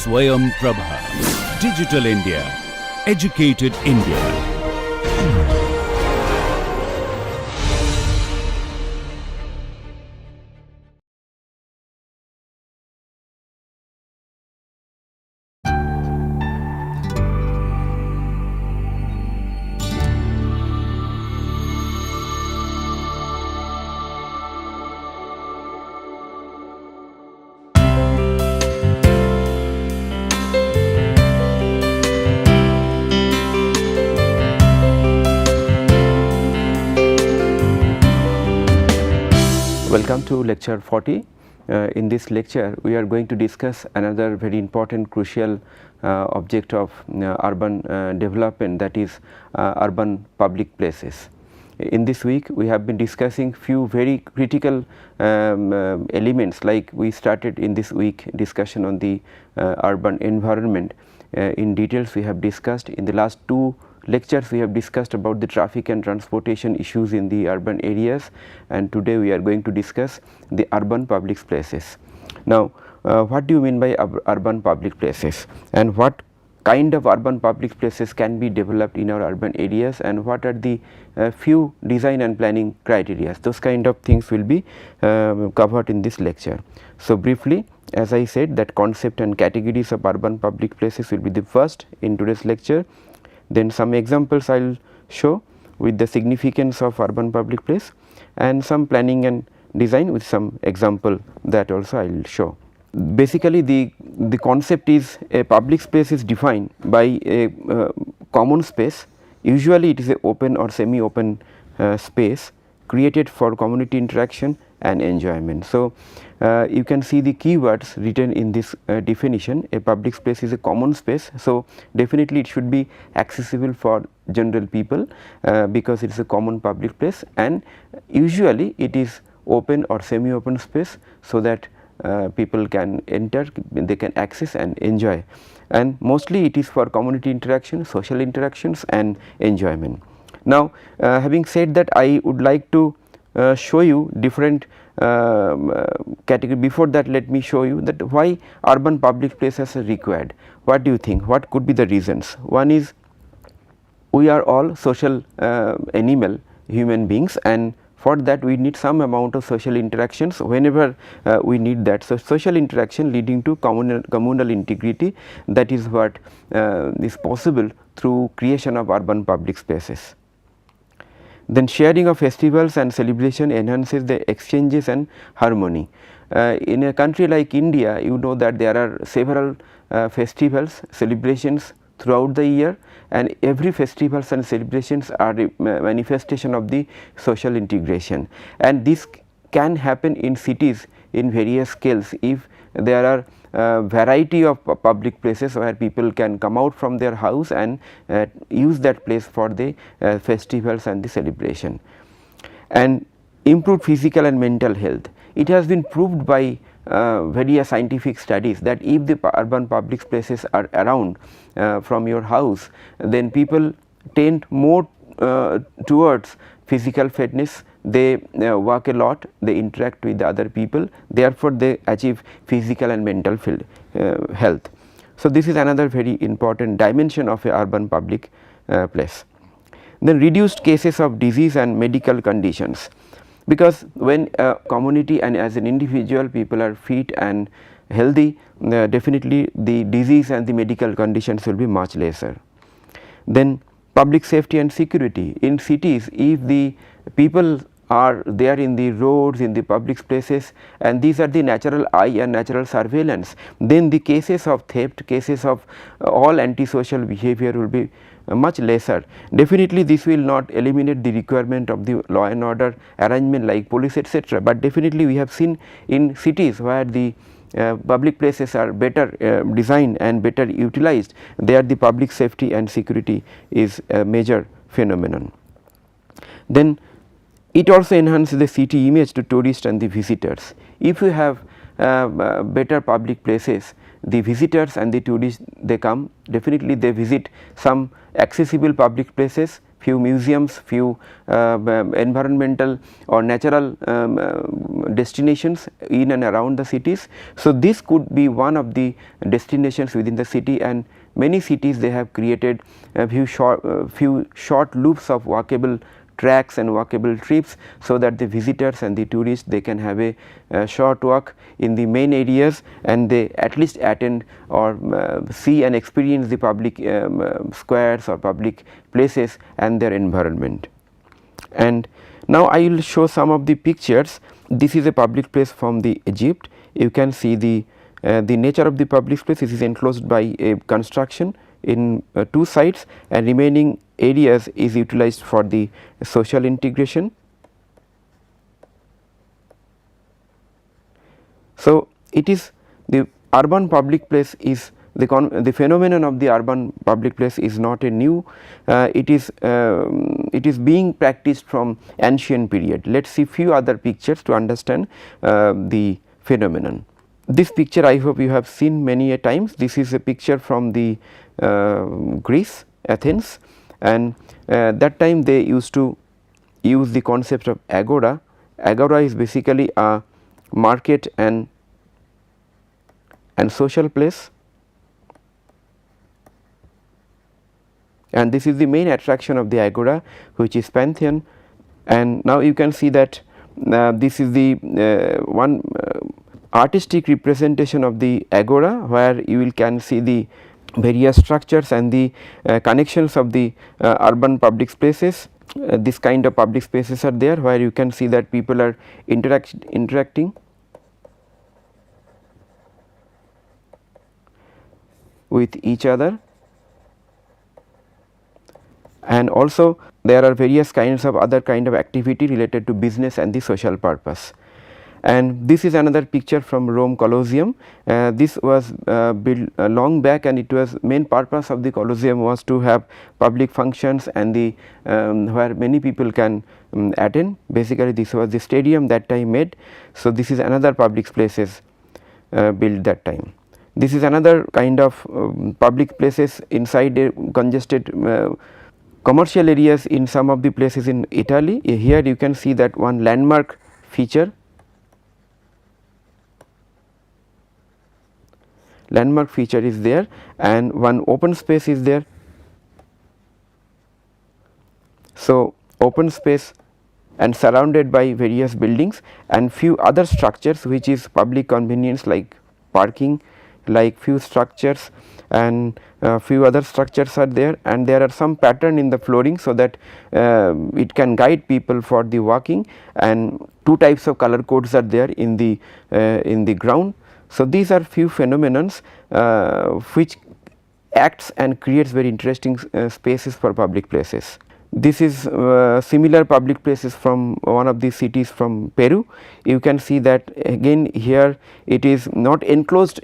Swayam Prabha. Digital India. Educated India. Welcome to lecture 40. In this lecture we are going to discuss another very important crucial object of urban development, that is urban public places. In this week we have been discussing few very critical elements, like we started in this week discussion on the urban environment. In details we have discussed. In the last two lectures we have discussed about the traffic and transportation issues in the urban areas, and today we are going to discuss the urban public places. Now what do you mean by urban public places, and what kind of urban public places can be developed in our urban areas, and what are the few design and planning criteria? Those kind of things will be covered in this lecture. So briefly, as I said, that concept and categories of urban public places will be the first in today's lecture. Then some examples I will show with the significance of urban public place, and some planning and design with some example that also I will show. Basically the concept is, a public space is defined by a common space. Usually it is a open or semi open space created for community interaction and enjoyment. So you can see the keywords written in this definition. A public space is a common space, so definitely it should be accessible for general people because it is a common public place, and usually it is open or semi open space, so that people can enter, they can access and enjoy, and mostly it is for community interaction, social interactions and enjoyment. Now having said that, I would like to show you different category. Before that, let me show you that why urban public places are required. What do you think? What could be the reasons? One is, we are all social animal, human beings, and for that we need some amount of social interactions whenever we need that. So social interaction leading to communal integrity, that is what is possible through creation of urban public spaces. Then sharing of festivals and celebration enhances the exchanges and harmony. In a country like India, you know that there are several festivals, celebrations throughout the year, and every festivals and celebrations are a manifestation of the social integration, and this can happen in cities in various scales if there are variety of public places where people can come out from their house and use that place for the festivals and the celebration. And improved physical and mental health. It has been proved by various scientific studies that if the urban public places are around from your house, then people tend more towards physical fitness. They walk a lot, they interact with the other people, therefore they achieve physical and mental health. So this is another very important dimension of a urban public place. Then reduced cases of disease and medical conditions, because when a community and as an individual people are fit and healthy, definitely the disease and the medical conditions will be much lesser. Then public safety and security. In cities, if the people are there in the roads, in the public places, and these are the natural eye and natural surveillance, then the cases of theft, cases of all antisocial behavior will be much lesser. Definitely this will not eliminate the requirement of the law and order arrangement like police, etc., but definitely we have seen in cities where the public places are better designed and better utilized, there the public safety and security is a major phenomenon. Then it also enhances the city image to tourists and the visitors. If you have better public places, the visitors and the tourists, they come, definitely they visit some accessible public places, few museums, few environmental or natural destinations in and around the cities. So, this could be one of the destinations within the city, and many cities they have created a few short loops of walkable tracks and walkable trips, so that the visitors and the tourists they can have a short walk in the main areas, and they at least attend or see and experience the public squares or public places and their environment. And now I will show some of the pictures. This is a public place from the Egypt. You can see the nature of the public place. This is enclosed by a construction in two sides, and remaining areas is utilized for the social integration. So, it is the urban public place is the phenomenon of the urban public place is not a new, it is being practiced from ancient period. Let us see few other pictures to understand the phenomenon. This picture I hope you have seen many a times. This is a picture from the Greece, Athens, and that time they used to use the concept of agora. Agora is basically a market and social place, and this is the main attraction of the agora, which is Pantheon. And now you can see that this is the one artistic representation of the agora, where you will can see the various structures and the connections of the urban public spaces. This kind of public spaces are there, where you can see that people are interacting with each other, and also there are various kinds of other kind of activity related to business and the social purpose. And this is another picture from Rome Colosseum. This was built long back, and it was main purpose of the Colosseum was to have public functions and the where many people can attend. Basically this was the stadium that time made. So, this is another public places built that time. This is another kind of public places inside a congested commercial areas in some of the places in Italy. Here you can see that one landmark feature. Landmark feature is there, and one open space is there. So, open space and surrounded by various buildings and few other structures which is public convenience like parking, like few structures, and few other structures are there, and there are some pattern in the flooring, so that it can guide people for the walking, and two types of color codes are there in the ground. So, these are few phenomenons which acts and creates very interesting spaces for public places. This is similar public places from one of the cities from Peru. You can see that again here it is not enclosed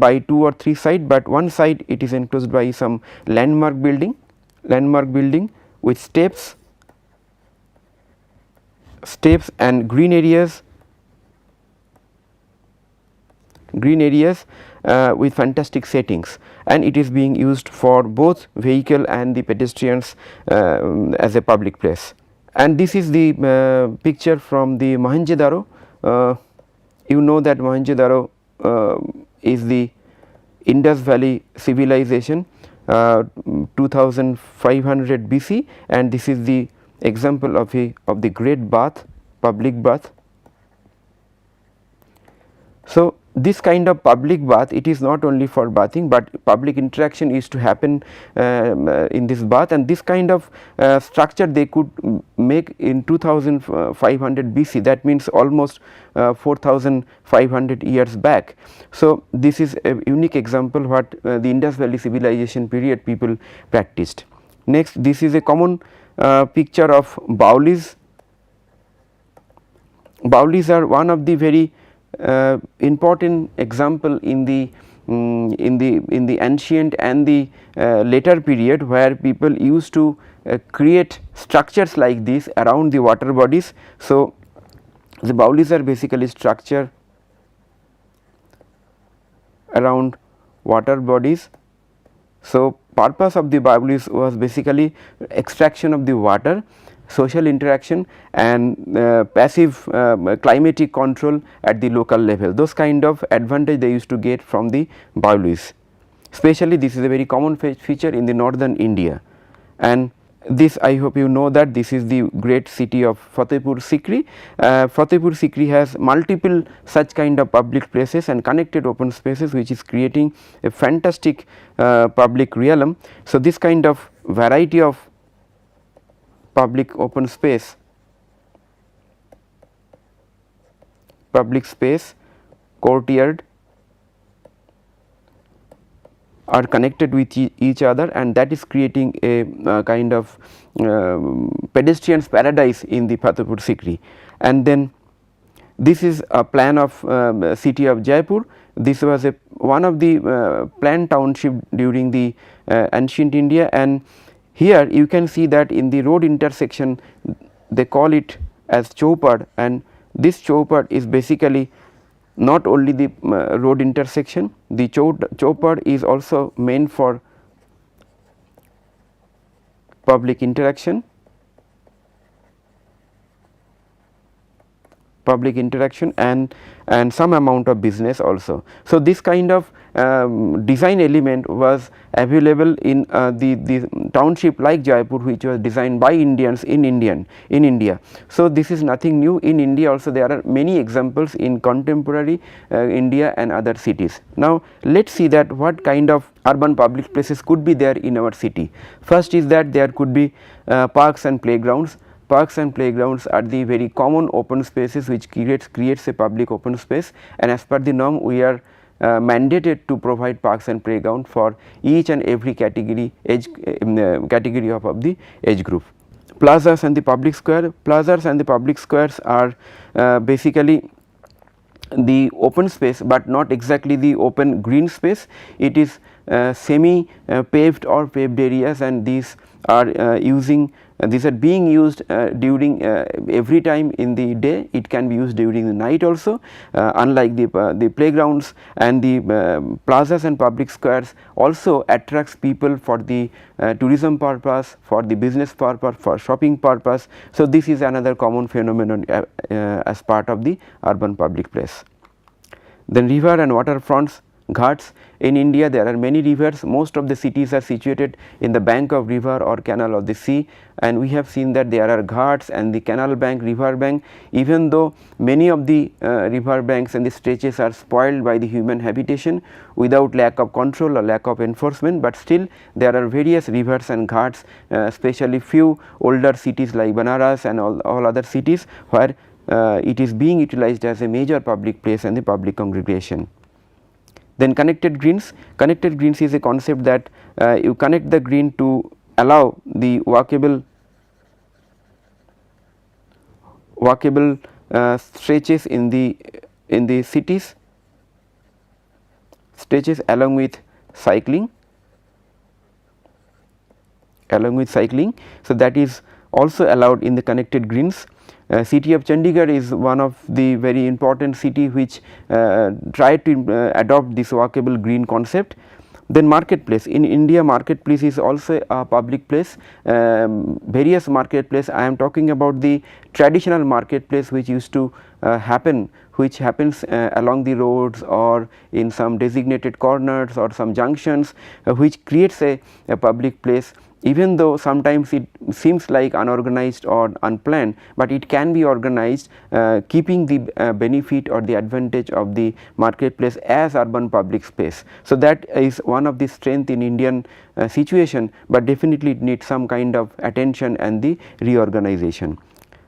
by two or three sides, but one side it is enclosed by some landmark building with steps and green areas with fantastic settings, and it is being used for both vehicle and the pedestrians as a public place. And this is the picture from the Mohenjo-daro. You know that Mohenjo-daro is the Indus Valley civilization 2500 BC, and this is the example of the great bath, public bath. So, this kind of public bath, it is not only for bathing, but public interaction is to happen in this bath, and this kind of structure they could make in 2500 BC, that means almost 4500 years back. So, this is a unique example what the Indus Valley civilization period people practiced. Next, this is a common picture of Baulis. Baulis are one of the very important example in the ancient and the later period, where people used to create structures like this around the water bodies. So, the Baulis are basically structure around water bodies. So, purpose of the bioluis was basically extraction of the water, social interaction, and passive climatic control at the local level. Those kind of advantage they used to get from the bioluis. Especially this is a very common feature in the northern India, and this I hope you know that this is the great city of Fatehpur Sikri. Fatehpur Sikri has multiple such kind of public places and connected open spaces, which is creating a fantastic public realm. So, this kind of variety of public open space, public space, courtyard are connected with each other, and that is creating a kind of pedestrian's paradise in the Fatehpur Sikri. And then this is a plan of city of Jaipur. This was one of the planned township during the ancient India, and here you can see that in the road intersection they call it as chowpad, and this chowpad is basically not only the road intersection, the chowpad is also meant for public interaction, and some amount of business also. So, this kind of design element was available in the township like Jaipur, which was designed by Indians in India. So, this is nothing new. In India also there are many examples in contemporary India and other cities. Now, let us see that what kind of urban public places could be there in our city. First is that there could be parks and playgrounds. Parks and playgrounds are the very common open spaces which creates a public open space, and as per the norm we are mandated to provide parks and playground for each and every category category of the age group. Plazas and the public square. Plazas and the public squares are basically the open space, but not exactly the open green space. It is semi paved or paved areas, and these are these are being used during every time in the day. It can be used during the night also, unlike the playgrounds. And the plazas and public squares also attracts people for the tourism purpose, for the business purpose, for shopping purpose. So, this is another common phenomenon as part of the urban public place. Then river and waterfronts, ghats. In India there are many rivers. Most of the cities are situated in the bank of river or canal of the sea, and we have seen that there are ghats and the canal bank, river bank. Even though many of the river banks and the stretches are spoiled by the human habitation without lack of control or lack of enforcement, but still there are various rivers and ghats, especially few older cities like Banaras and all other cities where it is being utilized as a major public place and the public congregation. Then connected greens. Connected greens is a concept that you connect the green to allow the walkable stretches in the cities, stretches along with cycling. So, that is also allowed in the connected greens. City of Chandigarh is one of the very important city which tried to adopt this walkable green concept. Then marketplace. In India, marketplace is also a public place. Various marketplace, I am talking about the traditional marketplace which used to happen, which happens along the roads or in some designated corners or some junctions, which creates a public place. Even though sometimes it seems like unorganized or unplanned, but it can be organized, keeping the benefit or the advantage of the marketplace as urban public space. So, that is one of the strength in Indian situation, but definitely it needs some kind of attention and the reorganization.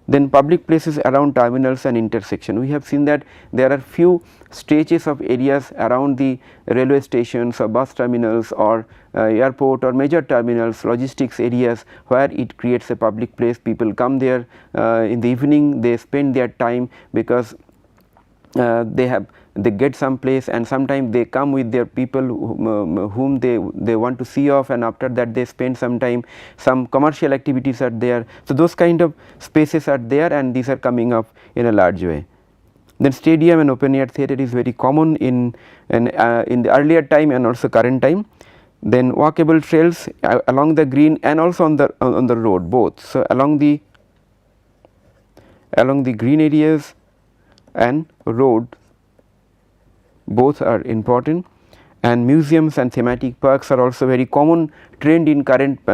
Then public places around terminals and intersection. We have seen that there are few stretches of areas around the railway stations or bus terminals or airport or major terminals, logistics areas, where it creates a public place. People come there in the evening, they spend their time because they get some place, and sometimes they come with their people whom they want to see off, and after that they spend some time. Some commercial activities are there. So, those kind of spaces are there, and these are coming up in a large way. Then stadium and open air theatre is very common in the earlier time and also current time. then walkable trails along the green and also on the road both. So, along the green areas and road both are important, and museums and thematic parks are also very common trend in current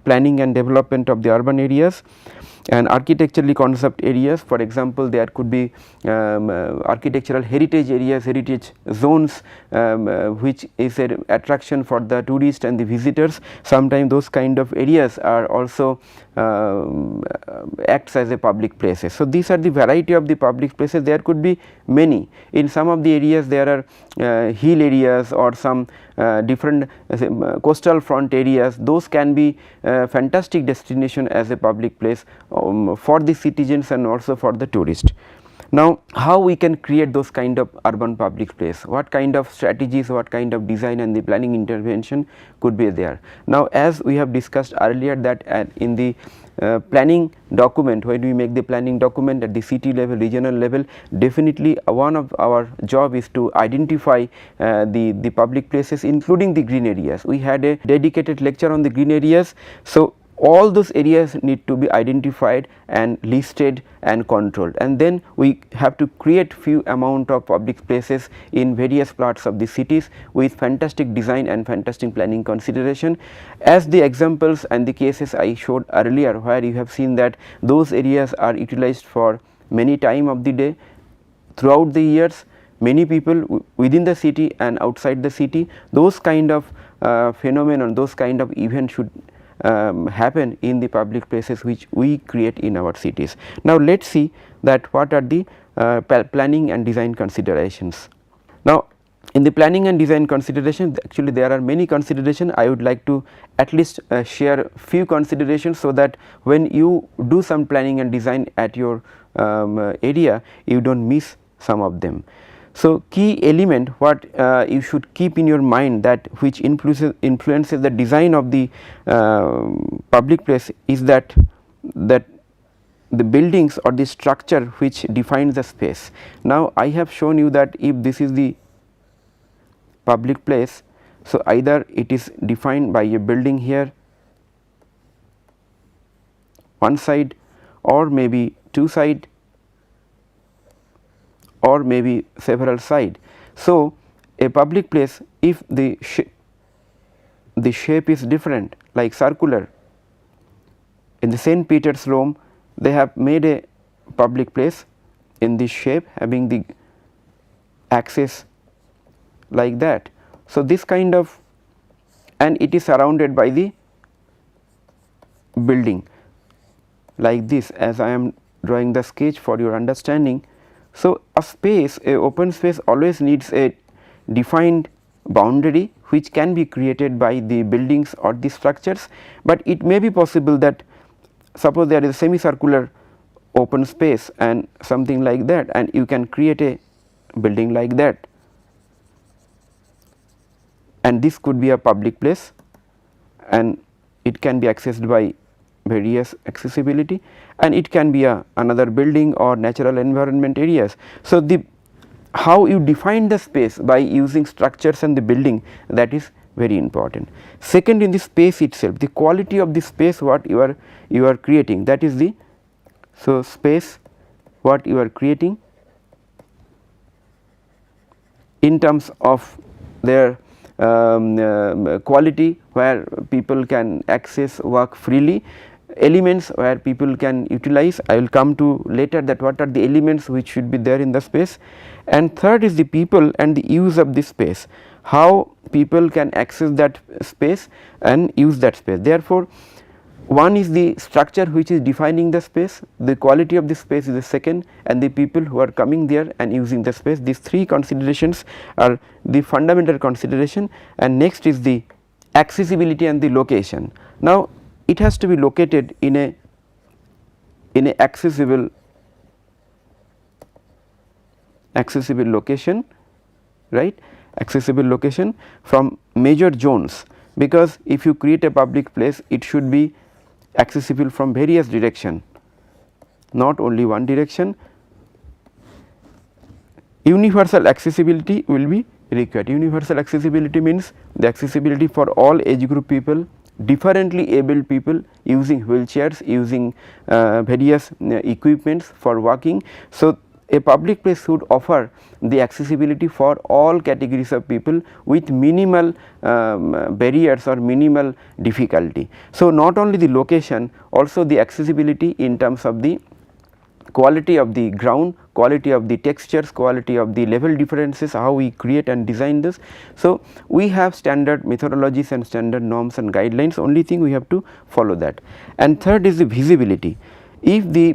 planning and development of the urban areas. And architecturally concept areas, for example, there could be architectural heritage areas, heritage zones, which is an attraction for the tourists and the visitors. Sometimes those kind of areas are also acts as a public places. So, these are the variety of the public places. There could be many. In some of the areas there are hill areas or some different coastal front areas. Those can be fantastic destination as a public place for the citizens and also for the tourist. Now, how we can create those kind of urban public place, what kind of strategies, what kind of design and the planning intervention could be there. Now, as we have discussed earlier that in the planning document, when we make the planning document at the city level, regional level, definitely one of our job is to identify the public places including the green areas. We had a dedicated lecture on the green areas. So, all those areas need to be identified and listed and controlled, and then we have to create few amount of public places in various parts of the cities with fantastic design and fantastic planning consideration. As the examples and the cases I showed earlier, where you have seen that those areas are utilized for many time of the day throughout the years, many people within the city and outside the city, those kind of phenomenon, those kind of event should happen in the public places which we create in our cities. Now, let us see that what are the planning and design considerations. Now, in the planning and design considerations, actually there are many considerations. I would like to at least share few considerations, so that when you do some planning and design at your area, you do not miss some of them. So, key element what you should keep in your mind, that which influences the design of the public place, is that the buildings or the structure which defines the space. Now, I have shown you that if this is the public place, so either it is defined by a building here one side, or maybe two side, or maybe several side. So, a public place, if the shape is different, like circular, in the St. Peter's Rome they have made a public place in this shape having the axis like that. So, this kind of, and it is surrounded by the building like this, as I am drawing the sketch for your understanding. So, a space, a open space always needs a defined boundary which can be created by the buildings or the structures, but it may be possible that suppose there is a semicircular open space and something like that, and you can create a building like that, and this could be a public place and it can be accessed by various accessibility, and it can be another building or natural environment areas. So, the how you define the space by using structures and the building, that is very important. Second, in the space itself, the quality of the space what you are creating, that is the, so space what you are creating in terms of their quality, where people can access, work freely, elements where people can utilize. I will come to later that what are the elements which should be there in the space. And third is the people and the use of this space, how people can access that space and use that space. Therefore, one is the structure which is defining the space, the quality of the space is the second, and the people who are coming there and using the space. These three considerations are the fundamental consideration. And next is the accessibility and the location. Now, it has to be located in a accessible location, right, accessible location from major zones, because if you create a public place, it should be accessible from various direction, not only one direction. Universal accessibility will be required. Universal accessibility means the accessibility for all age group people, differently abled people using wheelchairs, using various equipments for walking. So, a public place should offer the accessibility for all categories of people with minimal barriers or minimal difficulty. So, not only the location, also the accessibility in terms of the quality of the ground, quality of the textures, quality of the level differences, how we create and design this. So, we have standard methodologies and standard norms and guidelines, only thing we have to follow that. And third is the visibility. If the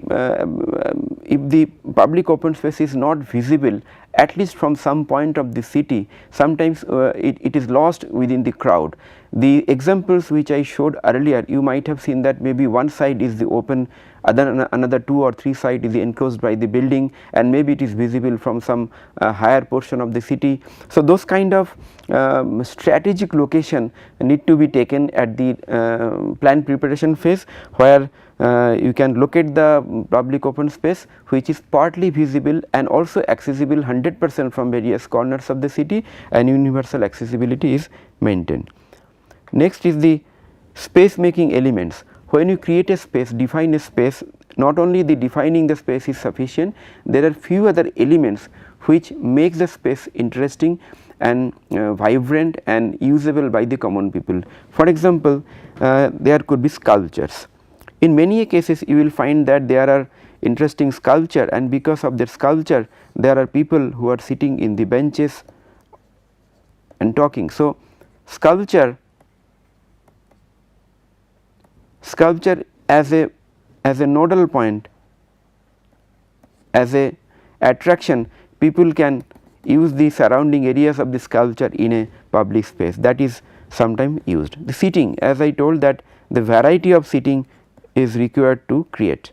public open space is not visible at least from some point of the city, sometimes it is lost within the crowd. The examples which I showed earlier, you might have seen that maybe one side is the open, another 2 or 3 side is enclosed by the building, and maybe it is visible from some higher portion of the city. So, those kind of strategic location need to be taken at the plan preparation phase, where you can locate the public open space which is partly visible and also accessible 100% from various corners of the city, and universal accessibility is maintained. Next is the space making elements. When you create a space, define a space, not only the defining the space is sufficient, there are few other elements which make the space interesting and vibrant and usable by the common people. For example, there could be sculptures. In many cases you will find that there are interesting sculpture, and because of their sculpture there are people who are sitting in the benches and talking. So, sculpture as a nodal point, as a attraction, people can use the surrounding areas of the sculpture in a public space, that is sometimes used. The seating, as I told, that the variety of seating is required to create.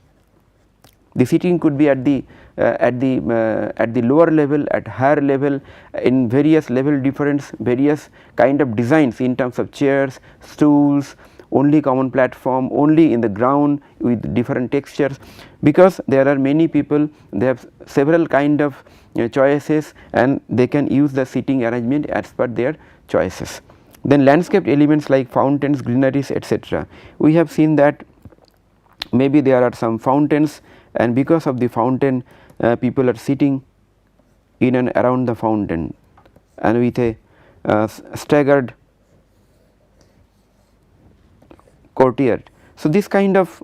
The seating could be at the lower level, at higher level, in various level difference, various kind of designs in terms of chairs, stools, only common platform, only in the ground with different textures, because there are many people, they have several kind of choices and they can use the seating arrangement as per their choices. Then landscape elements like fountains, greeneries, etc. We have seen that maybe there are some fountains, and because of the fountain people are sitting in and around the fountain and with a staggered courtyard. So, this kind of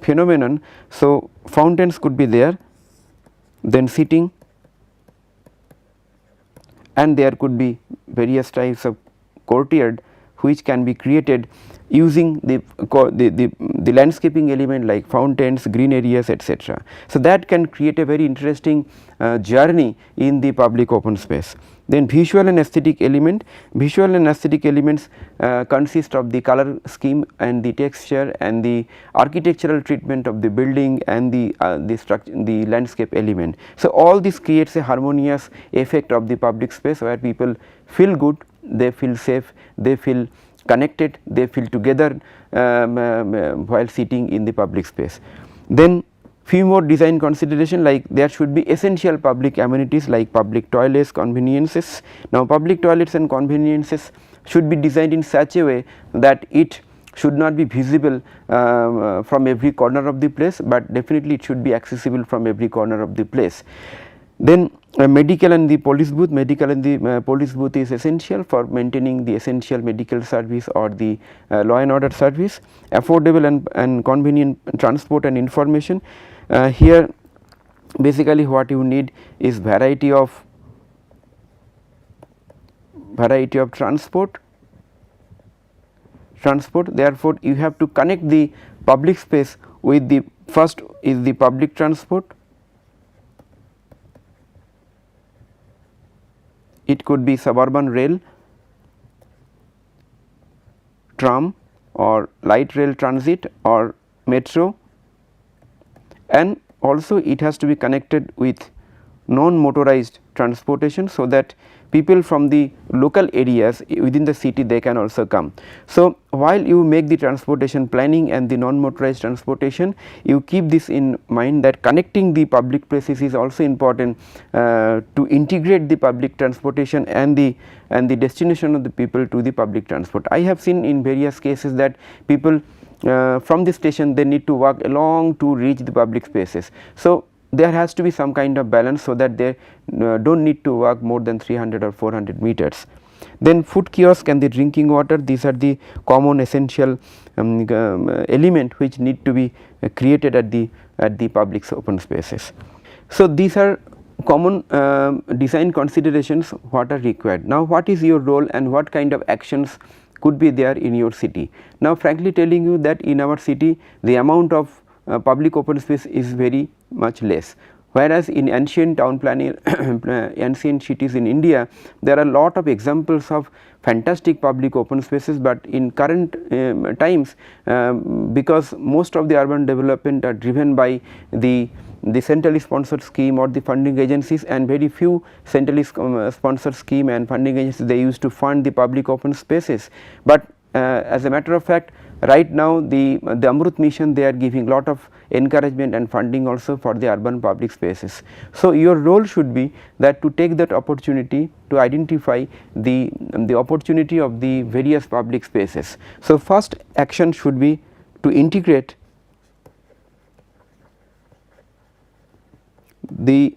phenomenon, so fountains could be there, then sitting, and there could be various types of courtyard which can be created using the landscaping element like fountains, green areas, etc. So, that can create a very interesting journey in the public open space. Then visual and aesthetic element, visual and aesthetic elements consist of the color scheme and the texture and the architectural treatment of the building and the structure, the landscape element. So, all this creates a harmonious effect of the public space where people feel good, they feel safe, they feel connected, they feel together while sitting in the public space. Then few more design consideration, like there should be essential public amenities like public toilets, conveniences. Now, public toilets and conveniences should be designed in such a way that it should not be visible from every corner of the place, but definitely it should be accessible from every corner of the place. Then medical and the police booth, medical and the police booth is essential for maintaining the essential medical service or the law and order service. Affordable and convenient transport and information. Here basically what you need is variety of transport. Therefore, you have to connect the public space with the first is the public transport. It could be suburban rail, tram or light rail transit or metro, and also it has to be connected with non motorized transportation, so that people from the local areas within the city, they can also come. So, while you make the transportation planning and the non motorized transportation, you keep this in mind that connecting the public places is also important to integrate the public transportation and the destination of the people to the public transport. I have seen in various cases that people from the station, they need to walk along to reach the public spaces. So, there has to be some kind of balance, so that they do not need to walk more than 300 or 400 meters. Then food kiosk and the drinking water, these are the common essential element which need to be created at the public open spaces. So, these are common design considerations what are required. Now, what is your role and what kind of actions could be there in your city? Now, frankly telling you that in our city, the amount of public open space is very much less, whereas in ancient town planning ancient cities in India, there are a lot of examples of fantastic public open spaces, but in current times, because most of the urban development are driven by the centrally sponsored scheme or the funding agencies, and very few centrally sponsored scheme and funding agencies, they used to fund the public open spaces. But as a matter of fact, right now the Amrut mission, they are giving lot of encouragement and funding also for the urban public spaces. So, your role should be that to take that opportunity to identify the opportunity of the various public spaces. So, first action should be to integrate the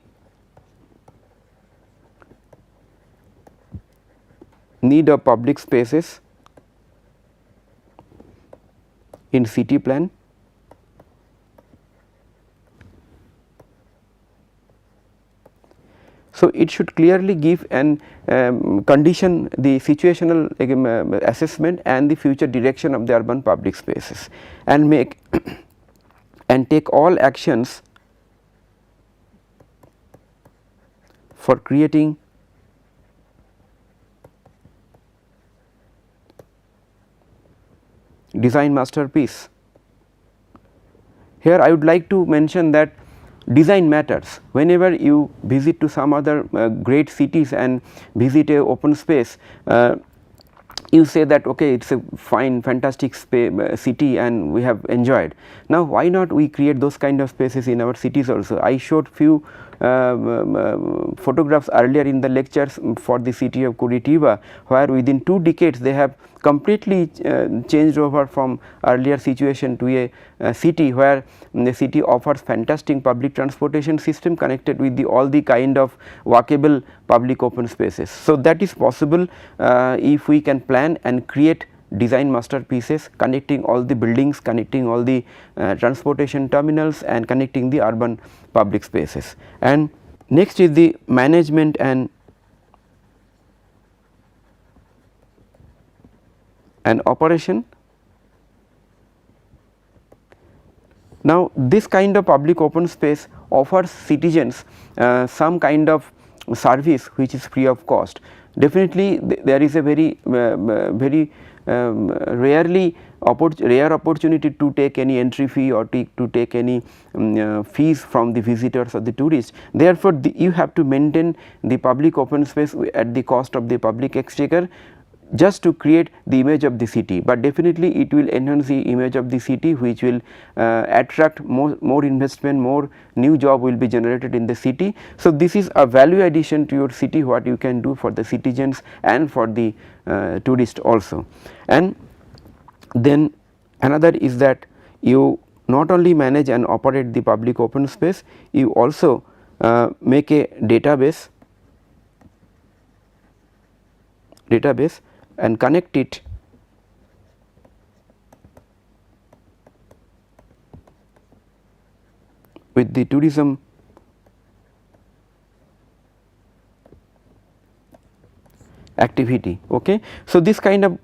need of public spaces in city plan. So, it should clearly give an condition the situational assessment and the future direction of the urban public spaces, and make and take all actions for creating design masterpiece. Here I would like to mention that design matters. Whenever you visit to some other great cities and visit a open space, you say that okay, it is a fine fantastic city and we have enjoyed. Now, why not we create those kind of spaces in our cities also? I showed few photographs earlier in the lectures for the city of Curitiba, where within 2 decades they have completely changed over from earlier situation to a city where the city offers fantastic public transportation system connected with all the kind of walkable public open spaces. So, that is possible if we can plan and create design masterpieces connecting all the buildings, connecting all the transportation terminals, and connecting the urban public spaces. And next is the management and operation. Now, this kind of public open space offers citizens some kind of service which is free of cost. Definitely there is a very rare opportunity to take any entry fee or to take any fees from the visitors or the tourists. Therefore, you have to maintain the public open space at the cost of the public exchequer, just to create the image of the city, but definitely it will enhance the image of the city, which will attract more investment, more new job will be generated in the city. So, this is a value addition to your city, what you can do for the citizens and for the tourist also. And then another is that you not only manage and operate the public open space, you also make a database and connect it with the tourism activity. Okay. So, this kind of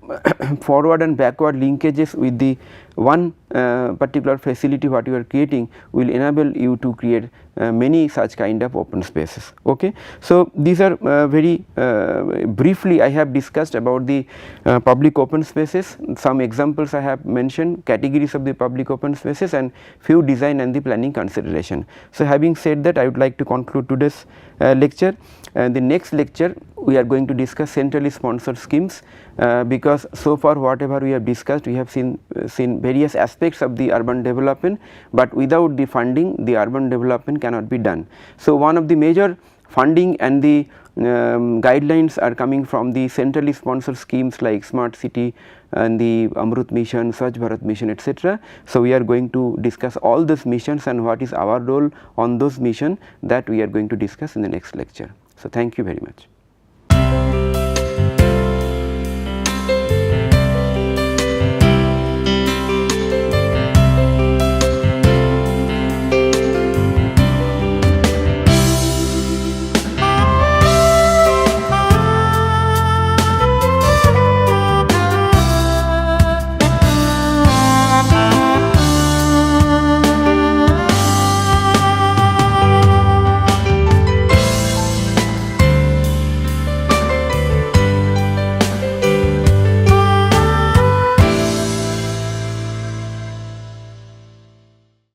forward and backward linkages with the one particular facility what you are creating will enable you to create many such kind of open spaces. Okay. So, these are very briefly I have discussed about the public open spaces. Some examples I have mentioned, categories of the public open spaces, and few design and the planning consideration. So, having said that, I would like to conclude today's lecture. The next lecture we are going to discuss centrally sponsored schemes, because so far whatever we have discussed, we have seen various aspects of the urban development, but without the funding the urban development cannot be done. So, one of the major funding and the guidelines are coming from the centrally sponsored schemes like Smart City and the Amrut mission, Swachh Bharat mission, etc. So, we are going to discuss all those missions and what is our role on those missions, that we are going to discuss in the next lecture. So, thank you very much.